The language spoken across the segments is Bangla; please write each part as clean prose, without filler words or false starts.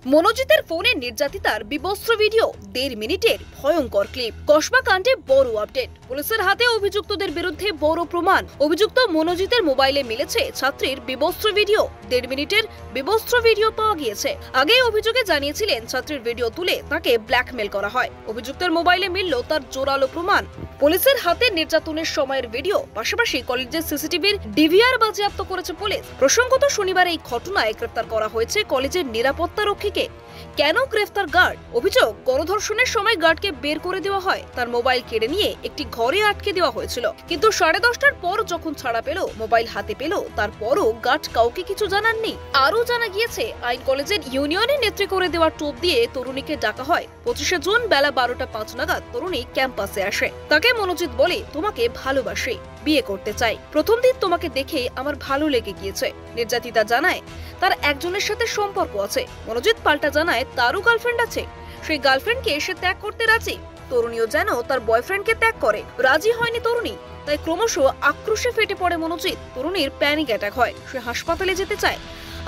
মনোজিতের ফোনে নির্যাতিতার বিবস্ত্র ভিডিও 1.5 মিনিটের ভয়ঙ্কর ক্লিপ। কসবা কাণ্ডে বড় আপডেট, পুলিশের হাতে অভিযুক্তদের বিরুদ্ধে বড় প্রমাণ। অভিযুক্ত মনোজিতের মোবাইলে মিলেছে ছাত্রীর বিবস্ত্র ভিডিও। 1.5 মিনিটের বিবস্ত্র ভিডিও পাওয়া গিয়েছে। আগে অভিযোগে জানিয়েছিলেন ছাত্রীর ভিডিও তুলে তাকে ব্ল্যাকমেল করা হয়। অভিযুক্তের মোবাইলে মিলল তার জোরালো প্রমাণ। পুলিশের হাতে নির্যাতনের সময়ের ভিডিও, পাশাপাশি কলেজের সিসিটিভির ডিভিআর বাজেয়াপ্ত করেছে পুলিশ। প্রসঙ্গত শনিবার এই ঘটনায় গ্রেফতার করা হয়েছে কলেজের নিরাপত্তা রক্ষীকে। কেন গ্রেফতার গার্ড? অভিযোগ, গণধর্ষণের সময় গার্ডকে বের করে দেওয়া হয়, তার মোবাইল কেড়ে নিয়ে একটি ঘরে আটকে দেওয়া হয়েছিল। কিন্তু 10:30টার পর যখন ছাড়া পেল, মোবাইল হাতে পেল, তারপরও গার্ড কাউকে কিছু জানাননি। আরও জানা গিয়েছে, আইন কলেজের ইউনিয়নের নেত্রী করে দেওয়া টোপ দিয়ে তরুণীকে ডাকা হয়। 25শে জুন বেলা 12টা 5 নাগাদ তরুণী ক্যাম্পাসে আসে। তাকে মনোজিৎ বলে, তোমাকে ভালোবাসি, বিয়ে করতে চাই, প্রথম দিন তোমাকে দেখে আমার ভালো লেগে গিয়েছে। নির্যাতিতা জানায় তার একজনের সাথে সম্পর্ক আছে। মনোজিৎ পাল্টা জানায় তারও গার্লফ্রেন্ড আছে, সেই গার্লফ্রেন্ডকে সে ত্যাগ করতে রাজি। তরুণীও যেন তার বয়ফ্রেন্ডকে ত্যাগ করে। রাজি হয়নি তরুণী, তাই ক্রমশ আক্রোশে ফেটে পড়ে মনোজিৎ। তরুণীর প্যানিক অ্যাটাক হয়, সে হাসপাতালে যেতে চায়।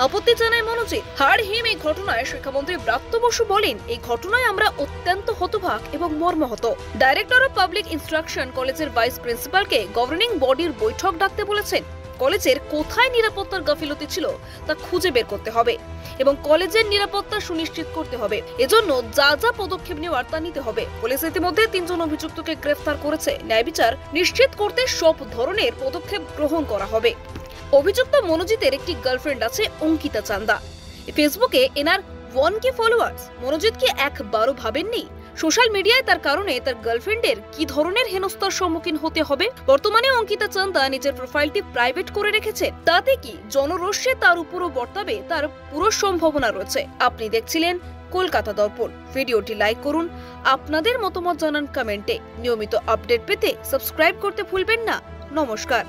আপত্তি জানায় মনোজিৎ। হাড়হিম এই ঘটনায় শিক্ষামন্ত্রী ব্রাত্য বসু বলেন, এই ঘটনায় আমরা অত্যন্ত হতবাক এবং মর্মাহত। ডাইরেক্টর অফ পাবলিক ইনস্ট্রাকশন কলেজের ভাইস প্রিন্সিপালকে গভর্নিং বডির বৈঠক ডাকতে বলেছেন। কলেজের কোথায় নিরাপত্তার গাফিলতি ছিল তা খুঁজে বের করতে হবে এবং কলেজের নিরাপত্তা সুনিশ্চিত করতে হবে। এজন্য যা যা পদক্ষেপ নেওয়ার তা নিতে হবে। পুলিশ ইতিমধ্যে 3 জন অভিযুক্তকে গ্রেফতার করেছে। ন্যায় বিচার নিশ্চিত করতে সব ধরনের পদক্ষেপ গ্রহণ করা হবে। অভিযুক্ত মনোজিতের একটি গার্লফ্রেন্ড আছে, অঙ্কিতা চান্দা। ফেসবুকে এনার 1K ফলোয়ার্স। মনোজিৎ কি একবারও ভাবেননি সোশ্যাল মিডিয়ায় তার কারণে তার গার্লফ্রেন্ডের কি ধরনের হেনস্থার সম্মুখীন হতে হবে? বর্তমানে অঙ্কিতা চান্দা নিজের প্রোফাইলটি প্রাইভেট করে রেখেছেন। তাতে কি জনরোষে তার উপরও বর্তাবে তার পুরো সম্ভাবনা রয়েছে। আপনি দেখছিলেন কলকাতা দর্পণ। ভিডিওটি লাইক করুন, আপনাদের মতামত জানান কমেন্টে। নিয়মিত আপডেট পেতে সাবস্ক্রাইব করতে ভুলবেন না। নমস্কার।